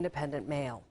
independent male.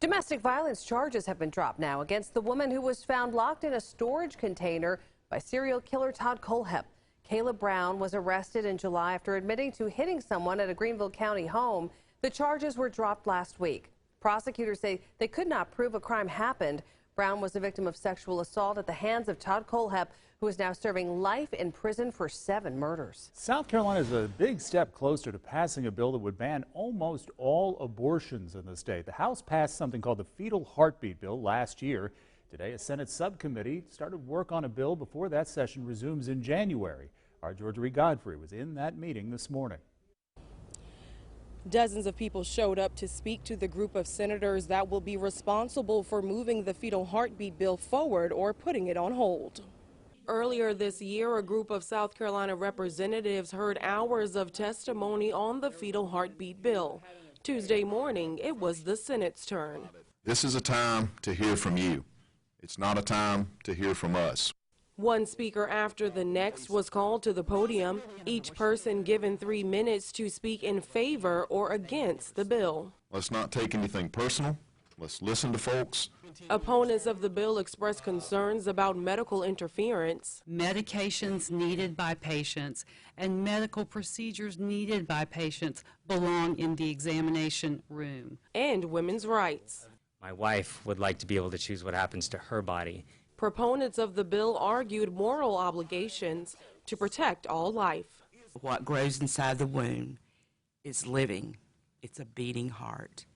Domestic violence charges have been dropped now against the woman who was found locked in a storage container by serial killer Todd Colehep. Kayla Brown was arrested in July after admitting to hitting someone at a Greenville County home. The charges were dropped last week. Prosecutors say they could not prove a crime happened. Brown was the victim of sexual assault at the hands of Todd Colehep, who is now serving life in prison for 7 murders. South Carolina is a big step closer to passing a bill that would ban almost all abortions in the state. The House passed something called the fetal heartbeat bill last year. Today, a Senate subcommittee started work on a bill before that session resumes in January. Our Georgia Godfrey was in that meeting this morning. Dozens of people showed up to speak to the group of senators that will be responsible for moving the fetal heartbeat bill forward or putting it on hold. Earlier this year, a group of South Carolina representatives heard hours of testimony on the fetal heartbeat bill. Tuesday morning, it was the Senate's turn. This is a time to hear from you. It's not a time to hear from us. One speaker after the next was called to the podium, each person given 3 minutes to speak in favor or against the bill. Let's not take anything personal. Let's listen to folks. Opponents of the bill expressed concerns about medical interference. Medications needed by patients and medical procedures needed by patients belong in the examination room. And women's rights. My wife would like to be able to choose what happens to her body. Proponents of the bill argued moral obligations to protect all life. What grows inside the womb is living. It's a beating heart.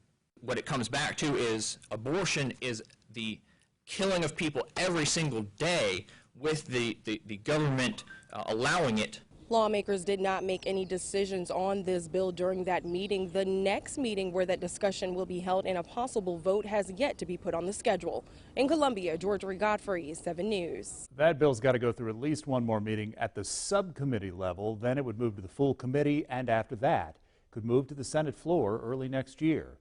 What it comes back to is abortion is the killing of people every single day with the government allowing it. Lawmakers did not make any decisions on this bill during that meeting. The next meeting where that discussion will be held and a possible vote has yet to be put on the schedule. In Columbia, Georgia Godfrey, 7 News. That bill's got to go through at least one more meeting at the subcommittee level. Then it would move to the full committee, and after that, could move to the Senate floor early next year.